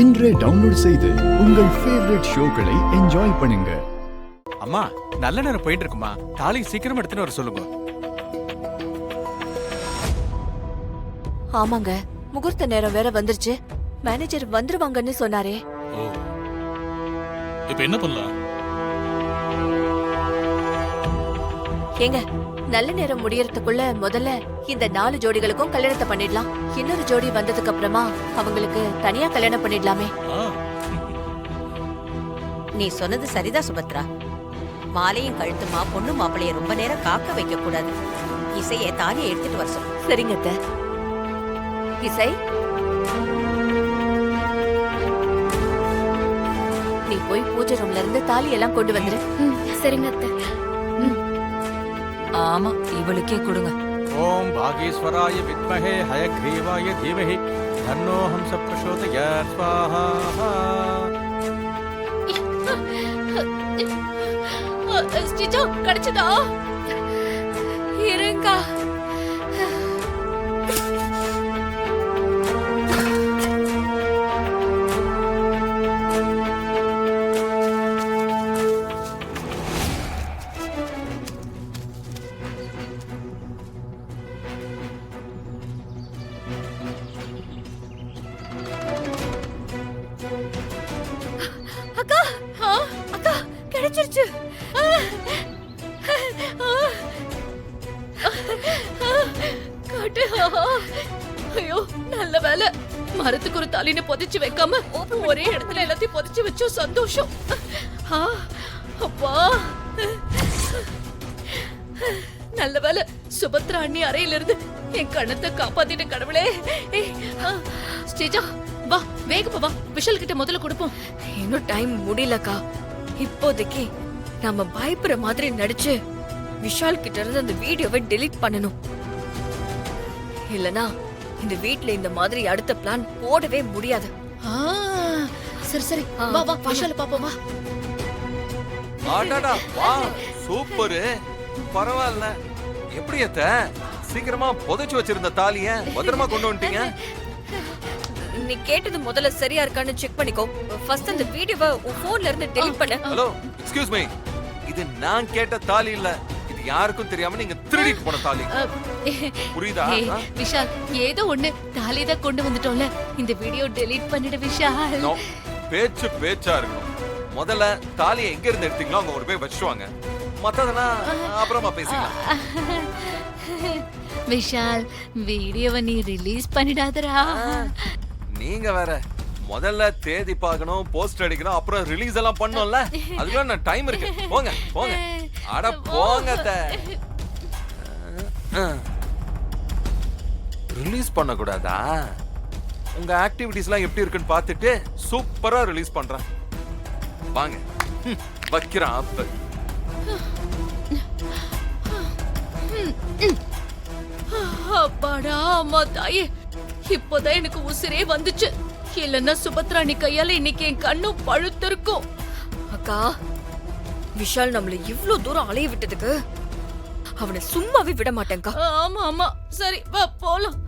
இன்றே டவுன்லோட் செய்து உங்கள் ஃபேவரட் ஷோக்களை என்ஜாய் பண்ணுங்க. அம்மா நல்ல நேரம் போயிட்டு இருக்குமா, தாலி சீக்கிரம் எடுத்துன்னு வர சொல்லுங்க. ஆமாங்க, முகூர்த்த நேரம் வேற வந்துருச்சு. மேனேஜர் வந்துருவாங்கன்னு சொன்னாரே. ஓ, இப்ப என்ன பண்ணலாம்? ஏங்க, நல்ல நேரம் முடியறதுக்குள்ள முதல்ல இந்த 4 ஜோடிகளுக்கும் கல்யாணத்தை பண்ணிடலாம். இன்னொரு ஜோடி வந்ததுக்கு அப்புறமா அவங்களுக்கு தனியா கல்யாணம் பண்ணிடலாமே. நீ சொன்னது சரிதான் சுபத்ரா. மாலையும் கழுத்துமா பொண்ணு மாப்பிளைய ரொம்ப நேரம் காக்க வைக்க கூடாது. இசைய தாலியை எடுத்துட்டு வர சொல்லு. சரிங்க அத்தை. இசை, நீ போய் பூஜை ரூம்ல இருந்து தாலி எல்லாம் கொண்டு வந்துரு. சரிங்க அத்தை. ஆமா, இவளுக்கே கொடுங்க. ஓம் பாகேஸ்வராய வித்மஹே ஹயக்ரீவாய தீமஹி தன்னோ ஹம்ச பிரசோதயாத் ஸ்வாஹா. ஸ்டிச்சோ கிடைச்சதா? இருங்க. அக்கா, அக்கா கிடைச்சிருச்சு. காட்டு. ஐயோ, நல்ல வேலை. மரத்துக்கு ஒரு தாலினை புதைச்சு வைக்காம ஒரே இடத்துல எல்லாத்தையும் புதைச்சு வச்சோம். சந்தோஷம். அப்பா, நல்ல வேலை. சுபத்ரா அண்ணி அறையில இருந்து என் கணத்தை காப்பாத்திட்ட கடவுளே. ஸ்ரீஜா, வா வேகமா வா. விஷால் கிட்ட முதல்ல கொடுப்போம். இன்னும் டைம் முடியலக்கா. இப்போதைக்கு நாம பயப்படுற மாதிரி நடிச்சு விஷால் கிட்ட இருந்து அந்த வீடியோவை டெலீட் பண்ணணும். இல்லனா இந்த வீட்ல இந்த மாதிரி அடுத்த பிளான் போடவே முடியாது. சரி சரி, வா வா விஷால பாப்போம். வா. ஆடாடா, வா, சூப்பர். பரவாயில்ல. எப்படி அத்த சீக்கிரமா புதைச்சு வச்சிருந்த தாலிய பத்திரமா கொண்டு வந்துட்டீங்க? நீ கேட்டது முதல்ல சரியா இருக்கான்னு செக் பண்ணிக்கோ. ஃபர்ஸ்ட் அந்த வீடியோவை உன் போன்ல இருந்து டெலீட் பண்ணு. Hello, excuse me. இது நான் கேட்ட தாலி இல்ல. இது யாருக்கும் தெரியாம நீங்க திருடிட்டு போன தாலி. புரியுதா? விஷால், ஏதோ ஒண்ணு தாலிதான் கொண்டு வந்துட்டோம்ல. இந்த வீடியோ டெலீட் பண்ணிடு விஷால். நோ, பேச்சு பேச்சா இருக்கணும். முதல்ல தாலியை எங்க இருந்து எடுத்தீங்களோ அங்க ஒரு போய் வச்சுவாங்க. மத்ததெல்லாம் அப்புறமா பேசிக்கலாம். விஷால், வீடியோவை நீ ரிலீஸ் பண்ணிடாதடா. நீங்க வேற முதல்ல தேதி பார்க்கணும், போஸ்ட் அடிக்கணும், அப்புறம் ரிலீஸ் எல்லாம் பண்ணோம்ல. அதுக்குள்ள நான் டைம் இருக்கு. போங்க போங்க. அட போங்க. ரிலீஸ் பண்ண கூடாதா? உங்க ஆக்டிவிட்டிஸ்லாம் எப்படி இருக்குன்னு பார்த்துட்டு சூப்பரா ரிலீஸ் பண்றேன். வாங்க, வைக்கிறேன் அப்ப. அப்பாடா, அம்மா தாயே, இப்போதான் எனக்கு உசிரே வந்துச்சு. இல்லன்னா சுபத்ரா நீ கையால இன்னைக்கு என் கண்ணும் பழுத்திருக்கும். அக்கா, விஷால் நம்மள இவ்ளோ தூரம் அலைய விட்டதுக்கு அவனை சும்மாவே விட மாட்டேன்க்கா. ஆமா ஆமா, சரி வா போலாம்.